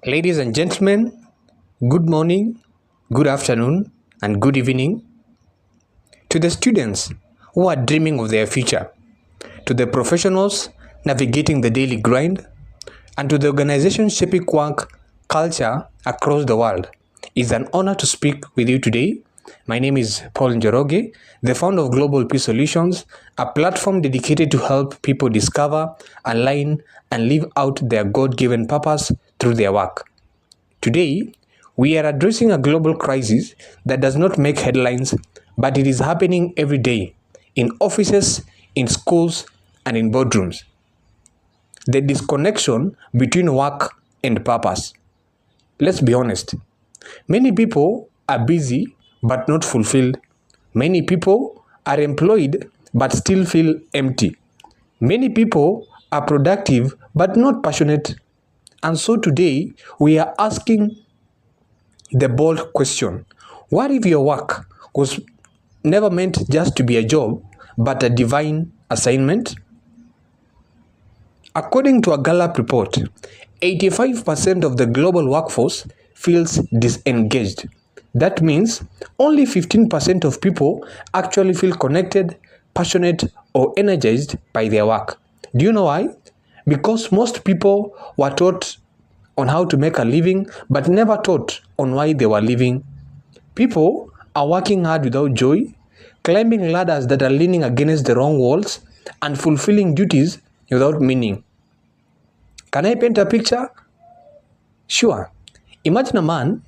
Ladies and gentlemen, good morning, good afternoon, and good evening. To the students who are dreaming of their future, to the professionals navigating the daily grind, and to the organizations shaping work culture across the world. It's an honor to speak with you today. My name is Paul Njoroge, the founder of Global Peace Solutions, a platform dedicated to help people discover, align, and live out their God-given purpose through their work. Today, we are addressing a global crisis that does not make headlines, but it is happening every day in offices, in schools, and in boardrooms. The disconnection between work and purpose. Let's be honest. Many people are busy but not fulfilled. Many people are employed but still feel empty. Many people are productive but not passionate. And so today, we are asking the bold question: what if your work was never meant just to be a job, but a divine assignment? According to a Gallup report, 85% of the global workforce feels disengaged. That means only 15% of people actually feel connected, passionate, or energized by their work. Do you know why? Because most people were taught on how to make a living, but never taught on why they were living. People are working hard without joy, climbing ladders that are leaning against the wrong walls, and fulfilling duties without meaning. Can I paint a picture? Sure. Imagine a man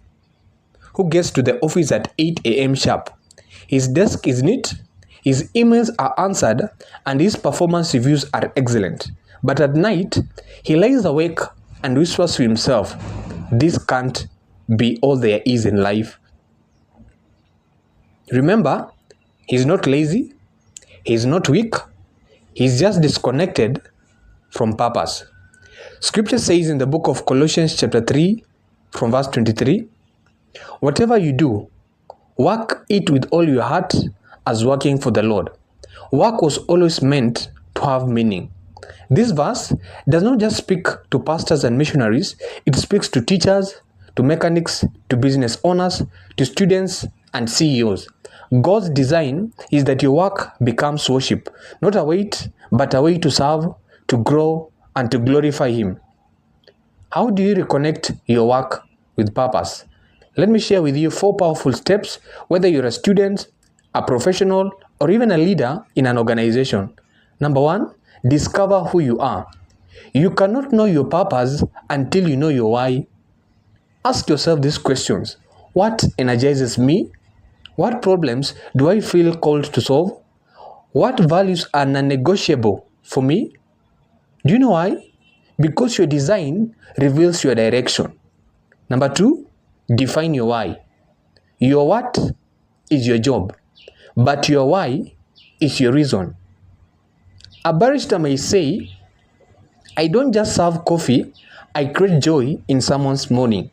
who gets to the office at 8 a.m. sharp. His desk is neat, his emails are answered, and his performance reviews are excellent. But at night, he lies awake and whispers to himself, "This can't be all there is in life." Remember, he's not lazy, he's not weak, he's just disconnected from purpose. Scripture says in the book of Colossians chapter 3 from verse 23, "Whatever you do, work it with all your heart as working for the Lord." Work was always meant to have meaning. This verse does not just speak to pastors and missionaries, it speaks to teachers, to mechanics, to business owners, to students and CEOs. God's design is that your work becomes worship, not a weight, but a way to serve, to grow, and to glorify Him. How do you reconnect your work with purpose? Let me share with you 4 powerful steps, whether you're a student, a professional, or even a leader in an organization. Number 1, discover who you are. You cannot know your purpose until you know your why. Ask yourself these questions. What energizes me? What problems do I feel called to solve? What values are non-negotiable for me? Do you know why? Because your design reveals your direction. Number 2, define your why. Your what is your job, but your why is your reason. A barrister may say, "I don't just serve coffee, I create joy in someone's morning."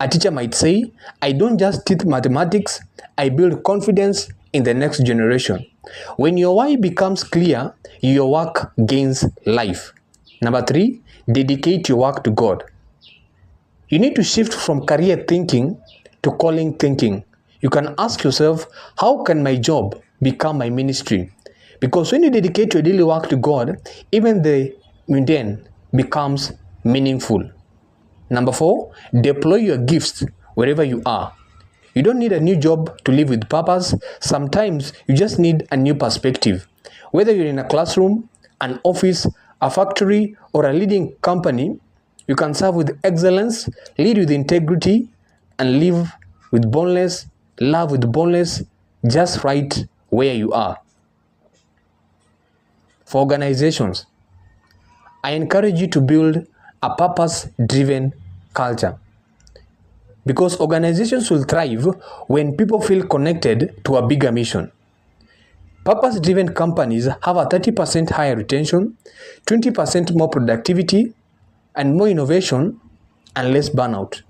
A teacher might say, "I don't just teach mathematics, I build confidence in the next generation." When your why becomes clear, your work gains life. Number 3, dedicate your work to God. You need to shift from career thinking to calling thinking. You can ask yourself, how can my job become my ministry? Because when you dedicate your daily work to God, even the mundane becomes meaningful. Number 4, deploy your gifts wherever you are. You don't need a new job to live with purpose. Sometimes you just need a new perspective. Whether you're in a classroom, an office, a factory, or a leading company, you can serve with excellence, lead with integrity, and live with boundless, love with boundless, just right where you are. For organizations, I encourage you to build a purpose-driven culture, because organizations will thrive when people feel connected to a bigger mission. Purpose-driven companies have a 30% higher retention, 20% more productivity, and more innovation, and less burnout.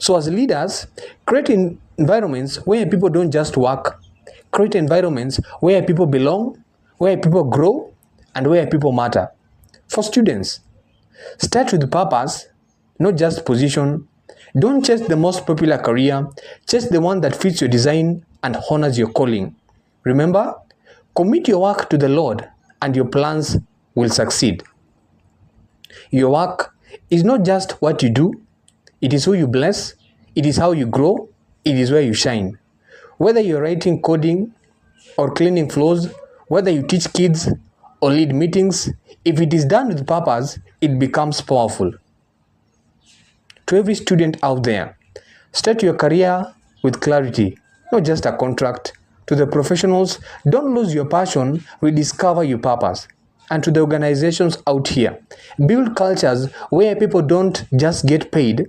So as leaders, create environments where people don't just work. Create environments where people belong, where people grow, and where people matter. For students, start with purpose, not just position. Don't chase the most popular career, chase the one that fits your design and honors your calling. Remember, commit your work to the Lord and your plans will succeed. Your work is not just what you do, it is who you bless, it is how you grow, it is where you shine. Whether you're writing coding or cleaning floors, whether you teach kids or lead meetings, if it is done with purpose, it becomes powerful. To every student out there, start your career with clarity, not just a contract. To the professionals, don't lose your passion, rediscover your purpose. And to the organizations out here, build cultures where people don't just get paid,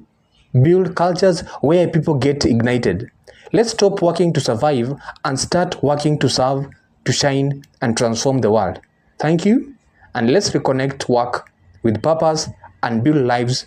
build cultures where people get ignited. Let's stop working to survive and start working to serve, to shine, and transform the world. Thank you, and let's reconnect work with purpose and build lives